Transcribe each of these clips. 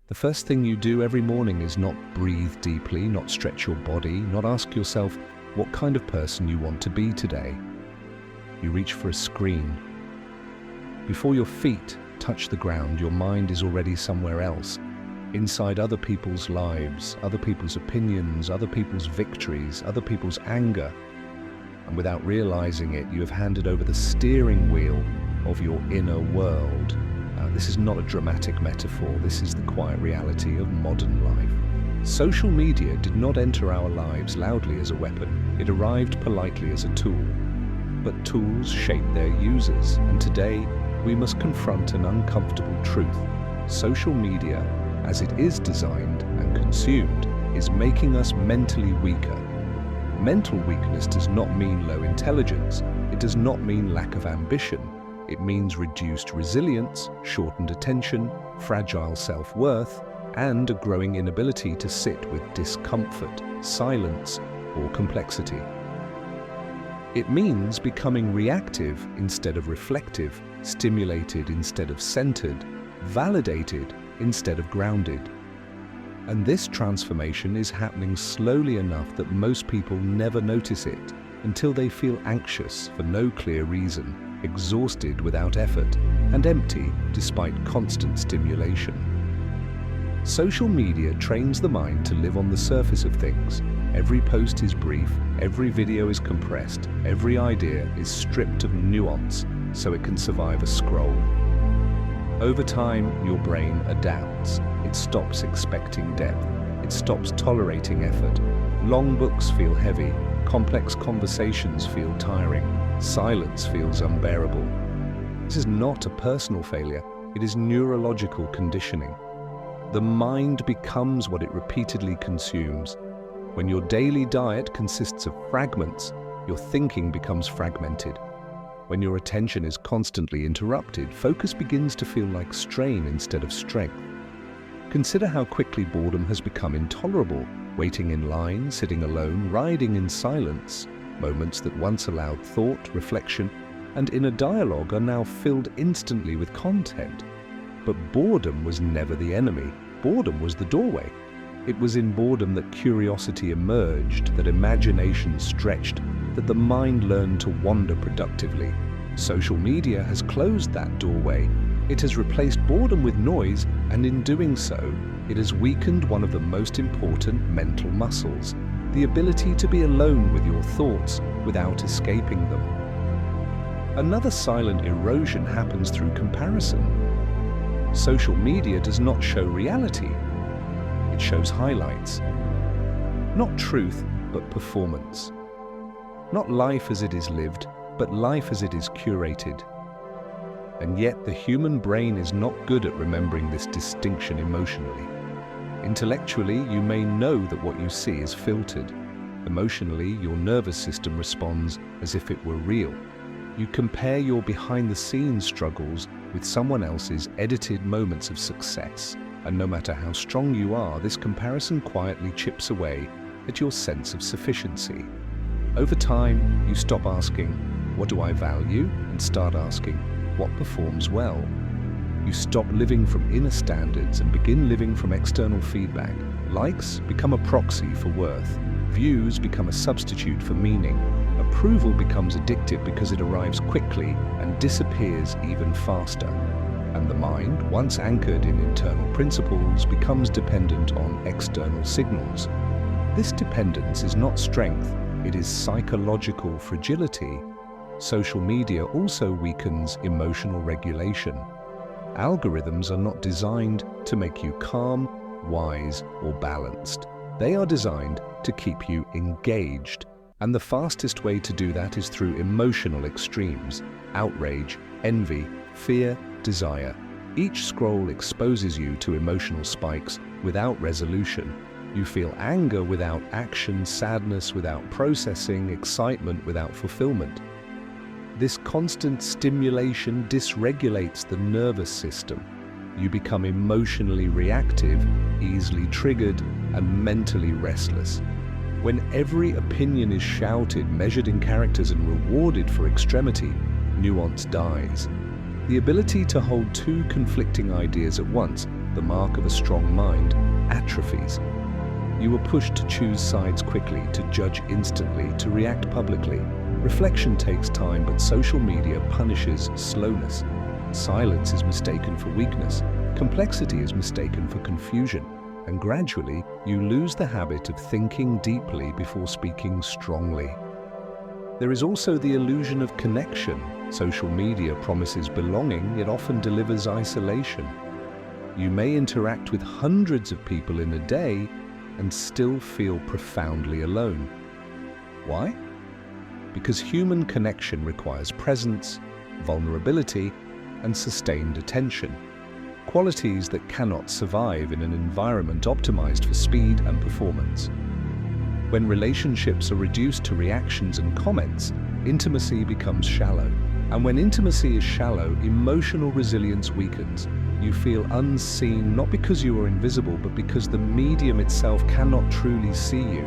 The first thing you do every morning is not breathe deeply, not stretch your body, not ask yourself what kind of person you want to be today. You reach for a screen. Before your feet touch the ground, your mind is already somewhere else, inside other people's lives, other people's opinions, other people's victories, other people's anger. And without realizing it, you have handed over the steering wheel of your inner world. This is not a dramatic metaphor, this is the quiet reality of modern life. Social media did not enter our lives loudly as a weapon, it arrived politely as a tool. But tools shape their users, and today we must confront an uncomfortable truth. Social media, as it is designed and consumed, is making us mentally weaker. Mental weakness does not mean low intelligence, it does not mean lack of ambition. It means reduced resilience, shortened attention, fragile self-worth, and a growing inability to sit with discomfort, silence, or complexity. It means becoming reactive instead of reflective, stimulated instead of centered, validated instead of grounded. And this transformation is happening slowly enough that most people never notice it until they feel anxious for no clear reason, exhausted without effort, and empty despite constant stimulation. Social media trains the mind to live on the surface of things. Every post is brief, every video is compressed, every idea is stripped of nuance so it can survive a scroll. Over time, your brain adapts. It stops expecting depth. It stops tolerating effort. Long books feel heavy. Complex conversations feel tiring. Silence feels unbearable. This is not a personal failure. It is neurological conditioning. The mind becomes what it repeatedly consumes. When your daily diet consists of fragments, your thinking becomes fragmented. When your attention is constantly interrupted, focus begins to feel like strain instead of strength. Consider how quickly boredom has become intolerable. Waiting in line, sitting alone, riding in silence. Moments that once allowed thought, reflection, and inner dialogue are now filled instantly with content. But boredom was never the enemy. Boredom was the doorway. It was in boredom that curiosity emerged, that imagination stretched, that the mind learned to wander productively. Social media has closed that doorway. It has replaced boredom with noise, and in doing so, it has weakened one of the most important mental muscles, the ability to be alone with your thoughts without escaping them. Another silent erosion happens through comparison. Social media does not show reality. It shows highlights. Not truth, but performance. Not life as it is lived, but life as it is curated. And yet the human brain is not good at remembering this distinction emotionally. Intellectually, you may know that what you see is filtered. Emotionally, your nervous system responds as if it were real. You compare your behind-the-scenes struggles with someone else's edited moments of success. And no matter how strong you are, this comparison quietly chips away at your sense of sufficiency. Over time, you stop asking, "What do I value?" and start asking, "What performs well?" You stop living from inner standards and begin living from external feedback. Likes become a proxy for worth. Views become a substitute for meaning. Approval becomes addictive because it arrives quickly and disappears even faster. And the mind, once anchored in internal principles, becomes dependent on external signals. This dependence is not strength, it is psychological fragility. Social media also weakens emotional regulation. Algorithms are not designed to make you calm, wise, or balanced. They are designed to keep you engaged. And the fastest way to do that is through emotional extremes: outrage, envy, fear, desire. Each scroll exposes you to emotional spikes without resolution. You feel anger without action, sadness without processing, excitement without fulfillment. This constant stimulation dysregulates the nervous system. You become emotionally reactive, easily triggered, and mentally restless. When every opinion is shouted, measured in characters, and rewarded for extremity, nuance dies. The ability to hold two conflicting ideas at once, the mark of a strong mind, atrophies. You are pushed to choose sides quickly, to judge instantly, to react publicly. Reflection takes time, but social media punishes slowness. Silence is mistaken for weakness. Complexity is mistaken for confusion. And gradually, you lose the habit of thinking deeply before speaking strongly. There is also the illusion of connection. Social media promises belonging, it often delivers isolation. You may interact with hundreds of people in a day and still feel profoundly alone. Why? Because human connection requires presence, vulnerability, and sustained attention. Qualities that cannot survive in an environment optimized for speed and performance. When relationships are reduced to reactions and comments, intimacy becomes shallow. And when intimacy is shallow, emotional resilience weakens. You feel unseen, not because you are invisible, but because the medium itself cannot truly see you.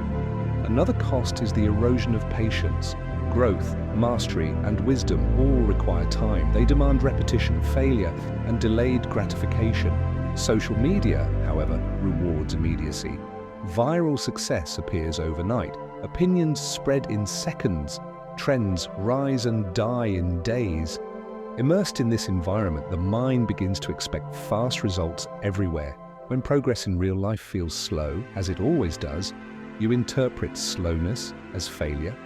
Another cost is the erosion of patience. Growth, mastery, and wisdom all require time. They demand repetition, failure, and delayed gratification. Social media, however, rewards immediacy. Viral success appears overnight. Opinions spread in seconds. Trends rise and die in days. Immersed in this environment, the mind begins to expect fast results everywhere. When progress in real life feels slow, as it always does, you interpret slowness as failure.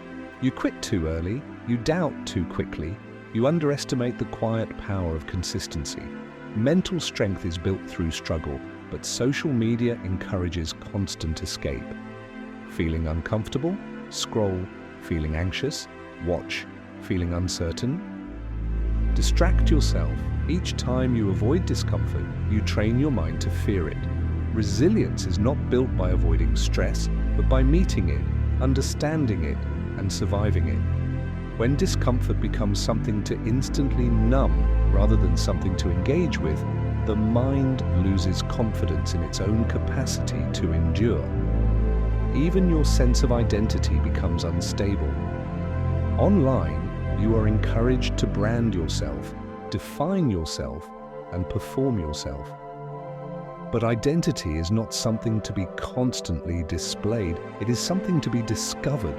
You quit too early, you doubt too quickly, you underestimate the quiet power of consistency. Mental strength is built through struggle, but social media encourages constant escape. Feeling uncomfortable? Scroll. Feeling anxious? Watch. Feeling uncertain? Distract yourself. Each time you avoid discomfort, you train your mind to fear it. Resilience is not built by avoiding stress, but by meeting it, understanding it, and surviving it. When discomfort becomes something to instantly numb rather than something to engage with, the mind loses confidence in its own capacity to endure. Even your sense of identity becomes unstable. Online, you are encouraged to brand yourself, define yourself, and perform yourself. But identity is not something to be constantly displayed, it is something to be discovered.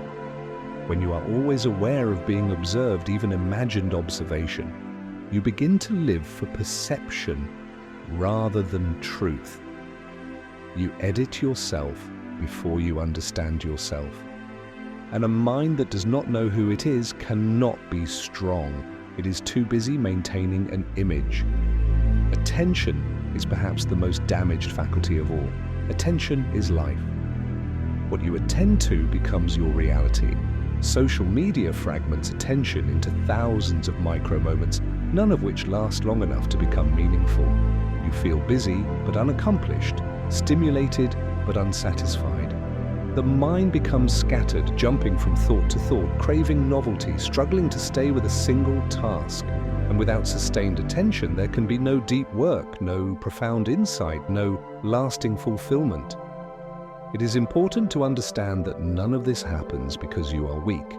When you are always aware of being observed, even imagined observation, you begin to live for perception rather than truth. You edit yourself before you understand yourself. And a mind that does not know who it is cannot be strong. It is too busy maintaining an image. Attention is perhaps the most damaged faculty of all. Attention is life. What you attend to becomes your reality. Social media fragments attention into thousands of micro moments, none of which last long enough to become meaningful. You feel busy but unaccomplished, stimulated but unsatisfied. The mind becomes scattered, jumping from thought to thought, craving novelty, struggling to stay with a single task. And without sustained attention, there can be no deep work, no profound insight, no lasting fulfillment. It is important to understand that none of this happens because you are weak.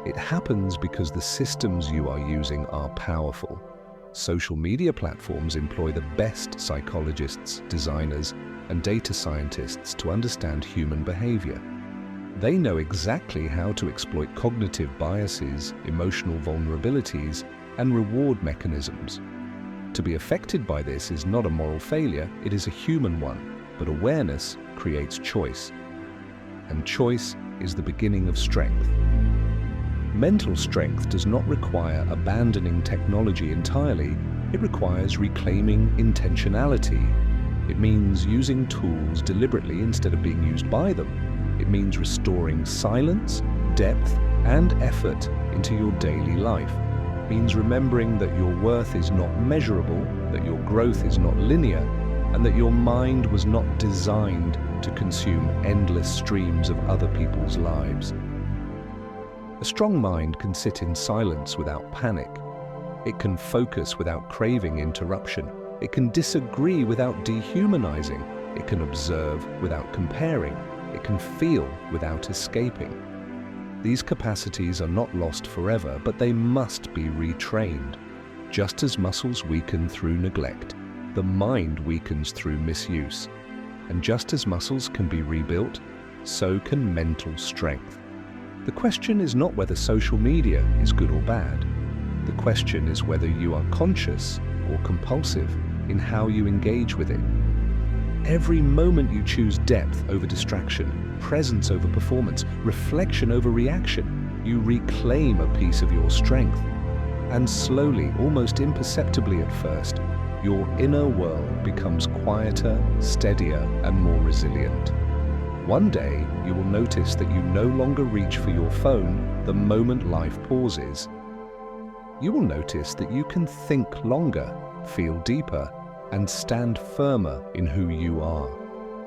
It happens because the systems you are using are powerful. Social media platforms employ the best psychologists, designers, and data scientists to understand human behavior. They know exactly how to exploit cognitive biases, emotional vulnerabilities, and reward mechanisms. To be affected by this is not a moral failure, it is a human one. But awareness creates choice, and choice is the beginning of strength. Mental strength does not require abandoning technology entirely, it requires reclaiming intentionality. It means using tools deliberately instead of being used by them. It means restoring silence, depth, and effort into your daily life. It means remembering that your worth is not measurable, that your growth is not linear, and that your mind was not designed to consume endless streams of other people's lives. A strong mind can sit in silence without panic. It can focus without craving interruption. It can disagree without dehumanizing. It can observe without comparing. It can feel without escaping. These capacities are not lost forever, but they must be retrained. Just as muscles weaken through neglect, The mind weakens through misuse. And just as muscles can be rebuilt, so can mental strength. The question is not whether social media is good or bad. The question is whether you are conscious or compulsive in how you engage with it. Every moment you choose depth over distraction, presence over performance, reflection over reaction, you reclaim a piece of your strength. And slowly, almost imperceptibly at first, your inner world becomes quieter, steadier, and more resilient. One day, you will notice that you no longer reach for your phone the moment life pauses. You will notice that you can think longer, feel deeper, and stand firmer in who you are.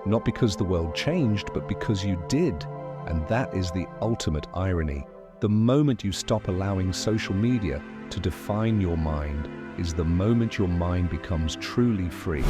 Not because the world changed, but because you did. And that is the ultimate irony. The moment you stop allowing social media to define your mind is the moment your mind becomes truly free.